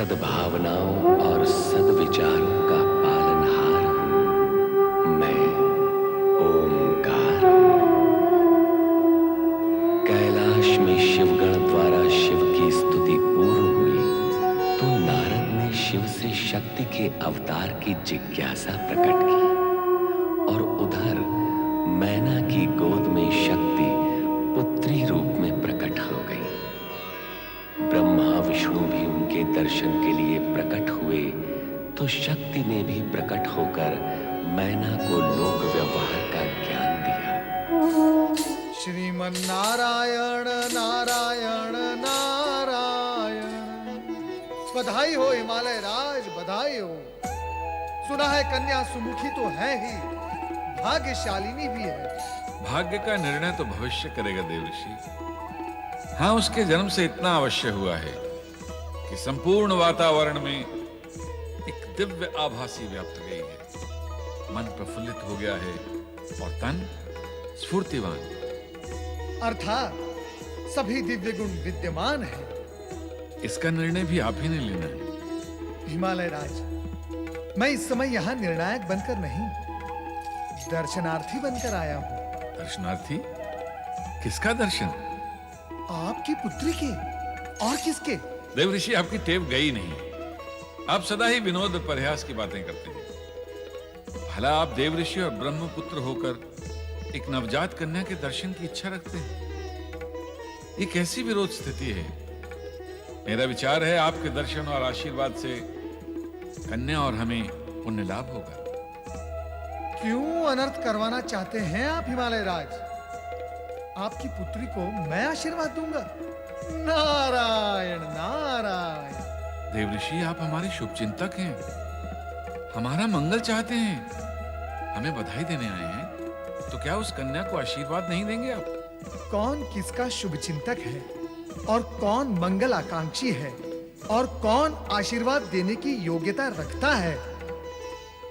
सद्भावनाओं और सद्विचारों का पालनहार हूं। मैं ओमकार कैलाश में शिवगण द्वारा शिव की स्तुति पूर्ण हुई तो नारद ने शिव से शक्ति के अवतार की जिज्ञासा प्रकट की और उधर मैना की गोद में शक्ति पुत्री रूप में प्रकट हो गई। ब्रह्मा विष्णु भी उनके दर्शन के लिए प्रकट हुए तो शक्ति ने भी प्रकट होकर मैना को लोक व्यवहार का ज्ञान दिया। श्रीमन नारायण नारायण नारायण। बधाई हो हिमालय राज, बधाई हो। सुना है कन्या सुमुखी तो है ही, भाग्यशालिनी भी है। भाग्य का निर्णय तो भविष्य करेगा देवऋषि। हाँ, उसके जन्म से इतना अवश्य हुआ है कि संपूर्ण वातावरण में एक दिव्य आभासी व्याप्त गई है। मन प्रफुल्लित हो गया है और तन स्फूर्तिवान। अर्थात सभी दिव्य गुण विद्यमान है। इसका निर्णय भी आप ही ने लेना है। हिमालय राज, मैं इस समय यहाँ निर्णायक बनकर नहीं, दर्शनार्थी बनकर आया हूँ। दर्शनार्थी? किसका दर्शन? आपकी पुत्री के और किसके? देवऋषि, आपकी टेव गई नहीं। आप सदा ही विनोद और परिहास की बातें करते हैं। भला आप देवऋषि और ब्रह्मपुत्र होकर एक नवजात कन्या के दर्शन की इच्छा रखते हैं? ये कैसी विरोध स्थिति है? मेरा विचार है आपके दर्शन और आशीर्वाद से कन्या और हमें पुण्य लाभ होगा। क्यों अनर्थ करवाना चाहते हैं आप हिमालय राज? आपकी पुत्री को मैं आशीर्वाद दूंगा। नारायण नारायण। देवऋषि, आप हमारे शुभचिंतक हैं, हमारा मंगल चाहते हैं, हमें बधाई देने आए हैं, तो क्या उस कन्या को आशीर्वाद नहीं देंगे आप? कौन किसका शुभचिंतक है और कौन मंगल आकांक्षी है और कौन आशीर्वाद देने की योग्यता रखता है,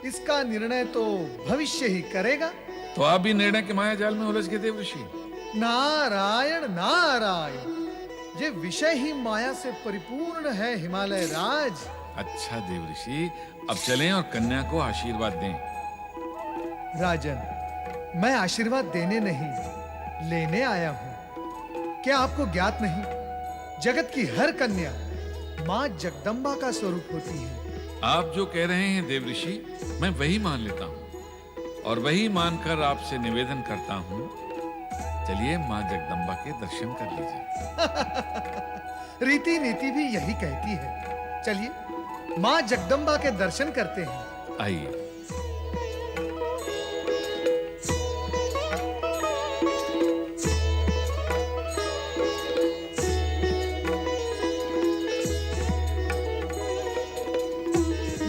इसका निर्णय तो भविष्य ही करेगा। तो आप भी निर्णय के माया जाल में उलझ गए देवऋषि। नारायण नारायण। ये विषय ही माया से परिपूर्ण है हिमालय राज। अच्छा देवऋषि, अब चलें और कन्या को आशीर्वाद दें। राजन, मैं आशीर्वाद देने नहीं, लेने आया हूं। क्या आपको ज्ञात नहीं, जगत की हर कन्या मां जगदंबा का स्वरूप होती है। आप जो कह रहे हैं देवऋषि, मैं वही मान लेता हूं और वही मानकर आपसे निवेदन करता हूं, चलिए मां जगदंबा के दर्शन कर लीजिए। रीति नीति भी यही कहती है। चलिए मां जगदंबा के दर्शन करते हैं। आइए।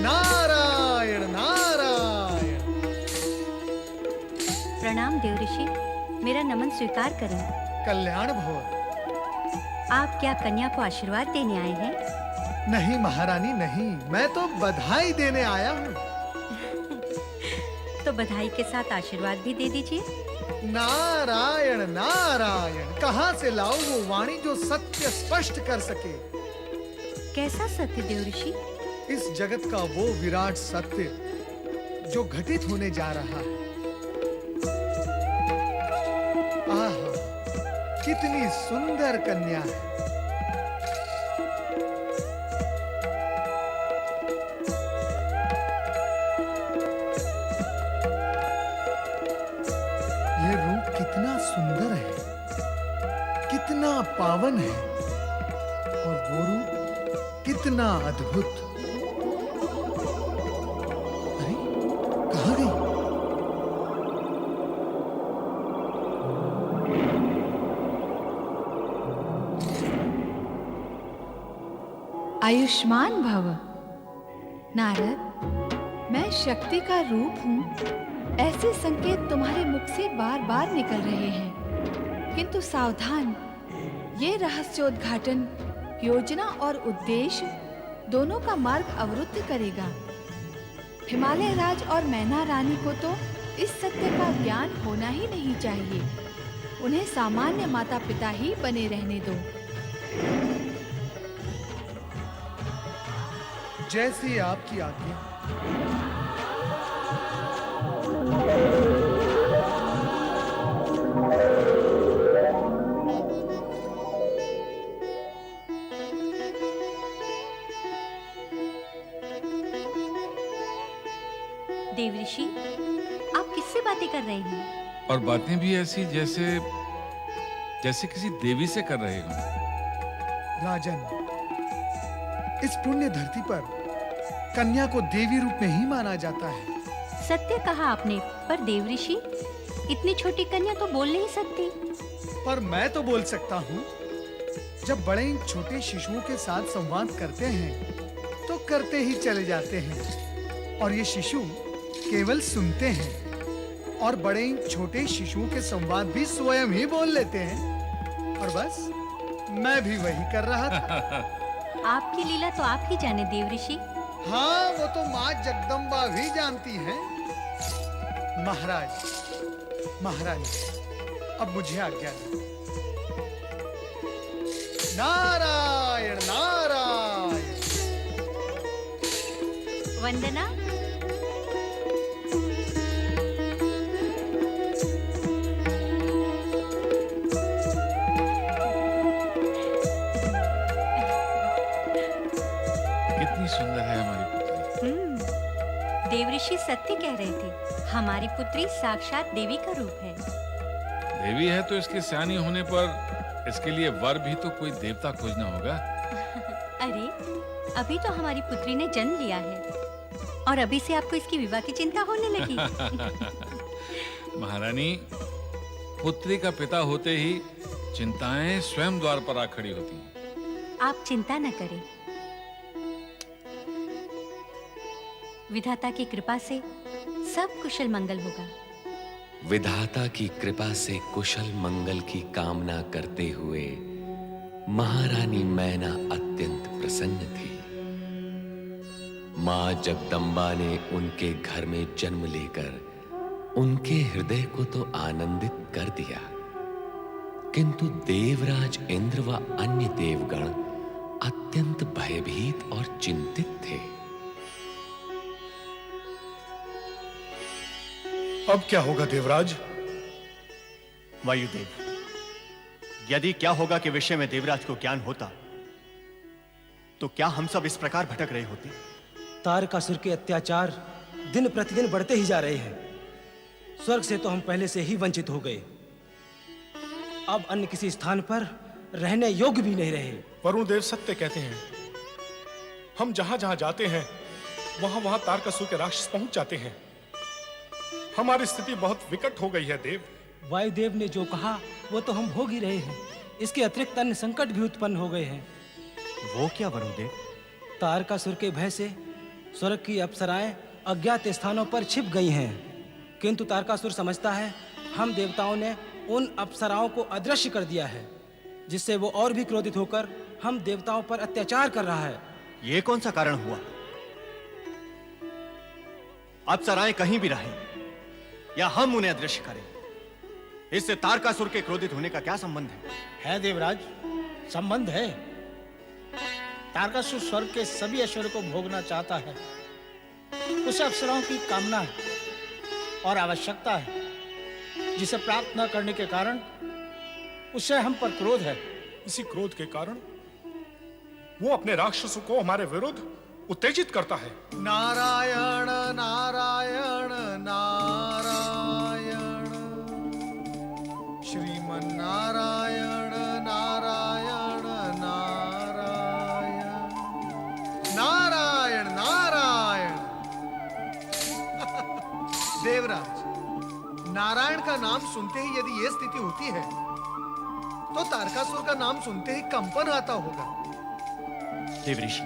नारायण नारायण। प्रणाम देवऋषि, मेरा नमन स्वीकार करें। कल्याण भव। आप क्या कन्या को आशीर्वाद देने आए हैं? नहीं महारानी नहीं, मैं तो बधाई देने आया हूँ। तो बधाई के साथ आशीर्वाद भी दे दीजिए। नारायण नारायण। कहाँ से लाऊं वो वाणी जो सत्य स्पष्ट कर सके? कैसा सत्य देवऋषि? इस जगत का वो विराट सत्य जो घटित होने जा रहा है। आहा, कितनी सुंदर कन्या है। ये रूप कितना सुंदर है, कितना पावन है, और वो रूप कितना अद्भुत। अरे, कहाँ गई? आयुष्मान भव। नारद, मैं शक्ति का रूप हूँ, ऐसे संकेत तुम्हारे मुख से बार बार निकल रहे हैं, किंतु सावधान, ये रहस्योद्घाटन योजना और उद्देश्य दोनों का मार्ग अवरुद्ध करेगा। हिमालय राज और मैना रानी को तो इस सत्य का ज्ञान होना ही नहीं चाहिए। उन्हें सामान्य माता पिता ही बने रहने दो। जैसी आपकी आज्ञा। देवऋषि, आप किससे बातें कर रहे हैं? और बातें भी ऐसी जैसे जैसे किसी देवी से कर रहे हो। राजन, इस पुण्य धरती पर कन्या को देवी रूप में ही माना जाता है। सत्य कहा आपने, पर देवऋषि, इतनी छोटी कन्या तो बोल नहीं सकती। पर मैं तो बोल सकता हूँ। जब बड़े इन छोटे शिशुओं के साथ संवाद करते हैं तो करते ही चले जाते हैं, और ये शिशु केवल सुनते हैं, और बड़े इन छोटे शिशुओं के संवाद भी स्वयं ही बोल लेते हैं। और बस मैं भी वही कर रहा था। आपकी लीला तो आप ही जाने देवऋषि। हाँ, वो तो माँ जगदम्बा भी जानती हैं। महाराज, महारानी, अब मुझे आज्ञा दो। नारायण नारायण। वंदना। कितनी सुंदर है हमारी पुत्री। देवऋषि सत्य कह रहे थे, हमारी पुत्री साक्षात देवी का रूप है। देवी है तो इसके सयानी होने पर इसके लिए वर भी तो कोई देवता खोजना होगा। अरे, अभी तो हमारी पुत्री ने जन्म लिया है और अभी से आपको इसकी विवाह की चिंता होने लगी। महारानी, पुत्री का पिता होते ही चिंताएं स्वयं द्वार पर आ खड़ी होती हैं। आप चिंता न करें, विधाता की कृपा से सब कुशल मंगल होगा। विधाता की कृपा से कुशल मंगल की कामना करते हुए महारानी मैना अत्यंत प्रसन्न थी। मां जगदम्बा ने उनके घर में जन्म लेकर उनके हृदय को तो आनंदित कर दिया, किंतु देवराज इंद्र व अन्य देवगण अत्यंत भयभीत और चिंतित थे। अब क्या होगा देवराज? वायुदेव, यदि क्या होगा के विषय में देवराज को ज्ञान होता तो क्या हम सब इस प्रकार भटक रहे होते? तारकासुर के अत्याचार दिन प्रतिदिन बढ़ते ही जा रहे हैं। स्वर्ग से तो हम पहले से ही वंचित हो गए, अब अन्य किसी स्थान पर रहने योग्य भी नहीं रहे। वरुण देव सत्य कहते हैं। हम जहां जहां जाते हैं वहां वहां तारकासुर के राक्षस पहुंच जाते हैं। हमारी स्थिति बहुत विकट हो गई है देव। वायुदेव ने जो कहा वो तो हम भोग ही रहे हैं। इसके अतिरिक्त अन्य संकट भी उत्पन्न हो गए हैं। वो क्या वरुण देव? तारकासुर के भय से स्वर्ग की अप्सराएं अज्ञात स्थानों पर छिप गई हैं, किंतु तारकासुर समझता है हम देवताओं ने उन अप्सराओं को अदृश्य कर दिया है, जिससे वो और भी क्रोधित होकर हम देवताओं पर अत्याचार कर रहा है। ये कौन सा कारण हुआ? अप्सराएं कहीं भी रहें या हम उन्हें अदृश्य करें, इससे तारकासुर के क्रोधित होने का क्या संबंध है? है देवराज, संबंध है। तारकासुर स्वर्ग के सभी ऐश्वर्य को भोगना चाहता है। उसे अप्सराओं की कामना है और आवश्यकता है, जिसे प्राप्त न करने के कारण उसे हम पर क्रोध है। इसी क्रोध के कारण वो अपने राक्षसों को हमारे विरुद्ध उत्तेजित करता है। नारायण नारायण नारायण, श्रीमन नारायण नारायण नारायण, नारायण नारायण। देवराज, नारायण का नाम सुनते ही यदि यह स्थिति होती है तो तारकासुर का नाम सुनते ही कंपन आता होगा। देवऋषि,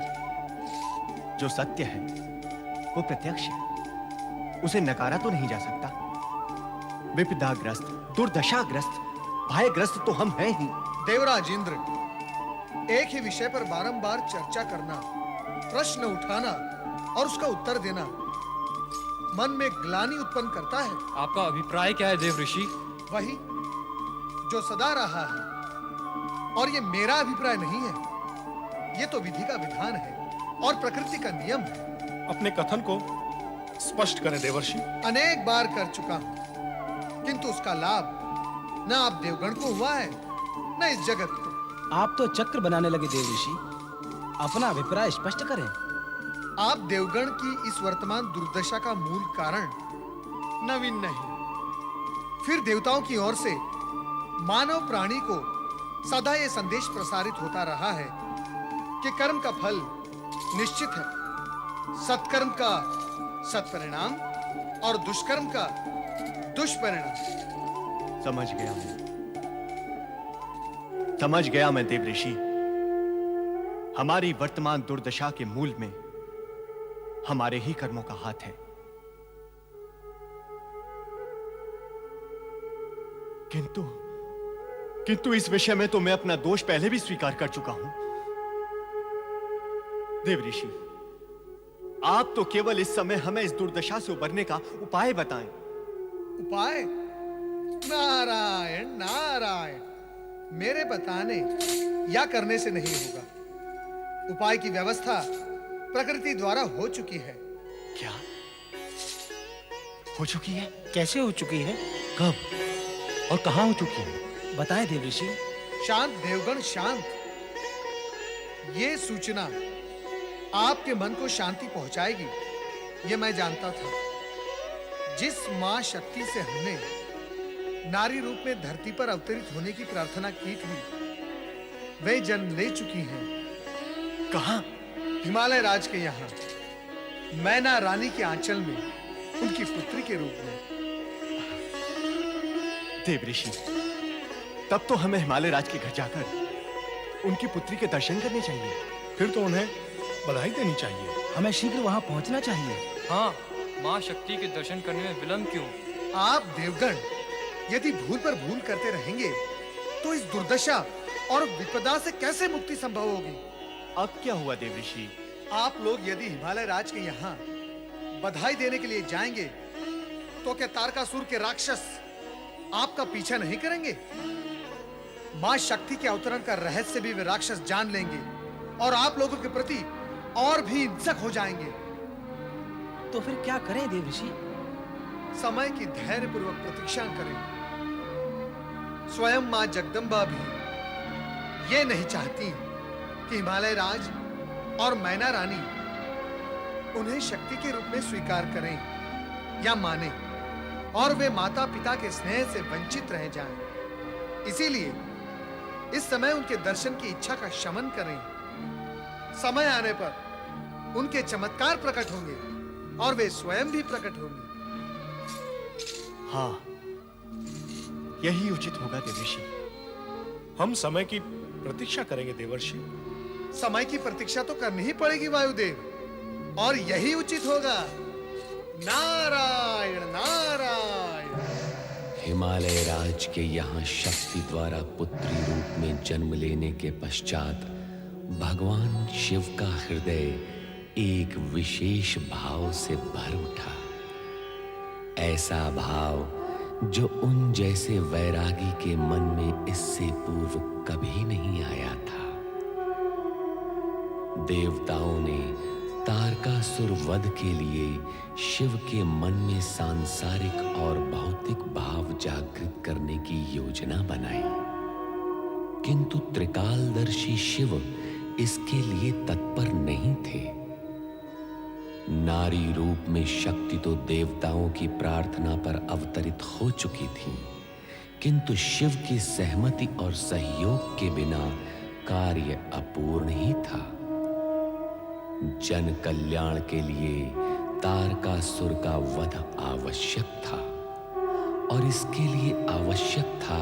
जो सत्य है वो प्रत्यक्ष है, उसे नकारा तो नहीं जा सकता। विपदाग्रस्त, दुर्दशाग्रस्त, भयग्रस्त तो हम हैं ही। देवराज इंद्र, एक ही विषय पर बारंबार चर्चा करना, प्रश्न उठाना और उसका उत्तर देना मन में ग्लानि उत्पन्न करता है। आपका अभिप्राय क्या है देवऋषि? वही जो सदा रहा है, और ये मेरा अभिप्राय नहीं है, ये तो विधि का विधान है। और प्रकृति का नियम है। अपने कथन को स्पष्ट करें देवर्षि। अनेक बार कर चुका हूं, किंतु उसका लाभ न आप देवगण को हुआ है न इस जगत को। आप तो चक्र बनाने लगे देव ऋषि, अपना अभिप्राय स्पष्ट करें। आप देवगण की इस वर्तमान दुर्दशा का मूल कारण नवीन नहीं, फिर देवताओं की ओर से मानव प्राणी को सदा ये संदेश प्रसारित होता रहा है कि कर्म का फल निश्चित है, सत्कर्म का सत्परिणाम और दुष्कर्म का दुष्परिणाम। समझ गया मैं देव ऋषि। हमारी वर्तमान दुर्दशा के मूल में हमारे ही कर्मों का हाथ है। किंतु इस विषय में तो मैं अपना दोष पहले भी स्वीकार कर चुका हूं। देव ऋषि, आप तो केवल इस समय हमें इस दुर्दशा से उबरने का उपाय बताएं। उपाय? नारायण नारायण, मेरे बताने या करने से नहीं होगा। उपाय की व्यवस्था प्रकृति द्वारा हो चुकी है। क्या हो चुकी है? कैसे हो चुकी है? कब और कहां हो चुकी है? बताएं देव ऋषि। शांत देवगण शांत। ये सूचना आपके मन को शांति पहुंचाएगी, ये मैं जानता था। जिस मां शक्ति से हमने नारी रूप में धरती पर अवतरित होने की प्रार्थना की थी, वे जन्म ले चुकी हैं। कहां? हिमालय राज के यहाँ, मैना रानी के आंचल में, उनकी पुत्री के रूप में। देव ऋषि, तब तो हमें हिमालय राज के घर जाकर उनकी पुत्री के दर्शन करने चाहिए। फिर तो उन्हें बधाई देनी चाहिए। हमें शीघ्र वहां पहुंचना चाहिए। हाँ, माँ शक्ति के दर्शन करने में विलंब क्यों? आप देवगण यदि भूल पर भूल करते रहेंगे तो इस दुर्दशा और विपदा से कैसे मुक्ति संभव होगी? अब क्या हुआ देव ऋषि? आप लोग यदि हिमालय राज के यहाँ बधाई देने के लिए जाएंगे तो क्या तारकासुर के राक्षस आपका पीछा नहीं करेंगे? मां शक्ति के अवतरण का रहस्य भी वे राक्षस जान लेंगे और आप लोगों के प्रति और भी हिंसक हो जाएंगे। तो फिर क्या करें देव ऋषि? समय की धैर्यपूर्वक प्रतीक्षा करें। स्वयं मां जगदम्बा भी ये नहीं चाहती कि हिमालय राज और मैना रानी उन्हें शक्ति के रूप में स्वीकार करें या माने और वे माता पिता के स्नेह से वंचित रह जाएं। इसीलिए इस समय उनके दर्शन की इच्छा का शमन करें। समय आने पर उनके चमत्कार प्रकट होंगे और वे स्वयं भी प्रकट होंगे। हाँ, यही उचित होगा देव ऋषि। हम समय की प्रतीक्षा करेंगे देवर्षि। समय की प्रतीक्षा तो करनी ही पड़ेगी वायुदेव, और यही उचित होगा। नारायण नारायण। हिमालय राज के यहाँ शक्ति द्वारा पुत्री रूप में जन्म लेने के पश्चात भगवान शिव का हृदय एक विशेष भाव से भर उठा। ऐसा भाव जो उन जैसे वैरागी के मन में इससे पूर्व कभी नहीं आया था। देवताओं ने तारकासुर वध के लिए शिव के मन में सांसारिक और भौतिक भाव जागृत करने की योजना बनाई, किंतु त्रिकालदर्शी शिव इसके लिए तत्पर नहीं थे। नारी रूप में शक्ति तो देवताओं की प्रार्थना पर अवतरित हो चुकी थी, किंतु शिव की सहमति और सहयोग के बिना कार्य अपूर्ण ही था। जन कल्याण के लिए तारकासुर का वध आवश्यक था, और इसके लिए आवश्यक था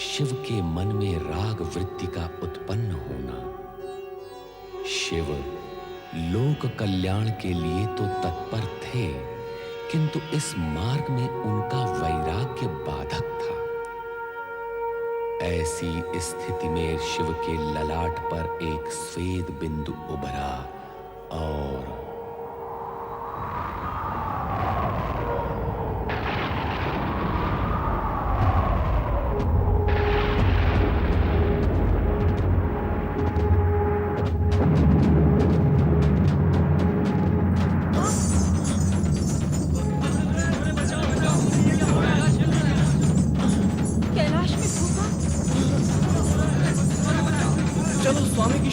शिव के मन में राग वृत्ति का उत्पन्न होना। शिव लोक कल्याण के लिए तो तत्पर थे, किंतु इस मार्ग में उनका वैराग्य बाधक था। ऐसी स्थिति में शिव के ललाट पर एक स्वेद बिंदु उभरा और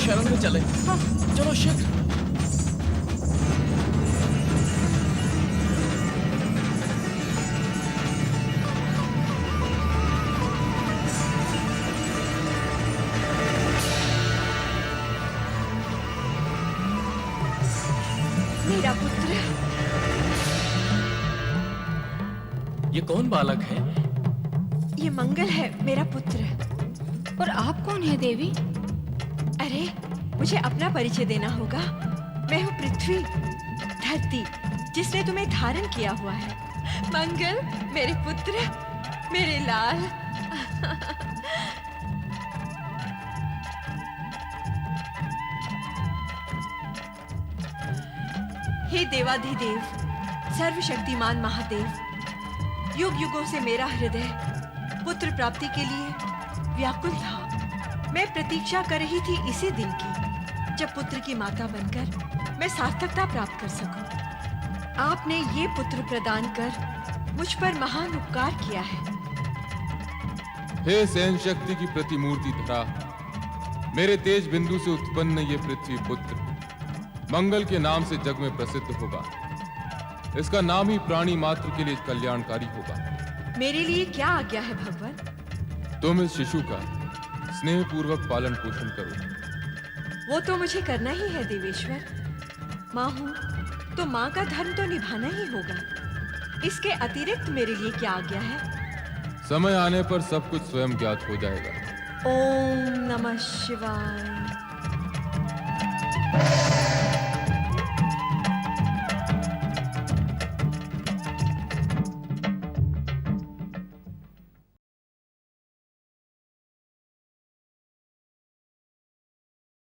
शरण में चले। चलो शीघ्र। मेरा पुत्र। ये कौन बालक है? ये मंगल है, मेरा पुत्र। और आप कौन है देवी? अरे, मुझे अपना परिचय देना होगा। मैं हूँ पृथ्वी, धरती, जिसने तुम्हें धारण किया हुआ है। मंगल, मेरे पुत्र, मेरे लाल। हे देवाधिदेव, सर्वशक्तिमान महादेव, युग युगों से मेरा हृदय पुत्र प्राप्ति के लिए व्याकुल था। मैं प्रतीक्षा कर रही थी इसी दिन की, जब पुत्र की माता बनकर मैं सार्थकता प्राप्त कर सकूं। आपने ये पुत्र प्रदान कर मुझ पर महान उपकार किया है। हे सहन शक्ति की प्रतिमूर्ति धरा, मेरे तेज बिंदु से उत्पन्न ये पृथ्वी पुत्र मंगल के नाम से जग में प्रसिद्ध होगा। इसका नाम ही प्राणी मात्र के लिए कल्याणकारी होगा। मेरे लिए क्या आज्ञा है भगवान? तुम इस शिशु का स्नेह पूर्वक पालन पोषण करो। वो तो मुझे करना ही है देवेश्वर। माँ हूँ तो माँ का धर्म तो निभाना ही होगा। इसके अतिरिक्त मेरे लिए क्या आज्ञा है? समय आने पर सब कुछ स्वयं ज्ञात हो जाएगा। ओम नमः शिवाय।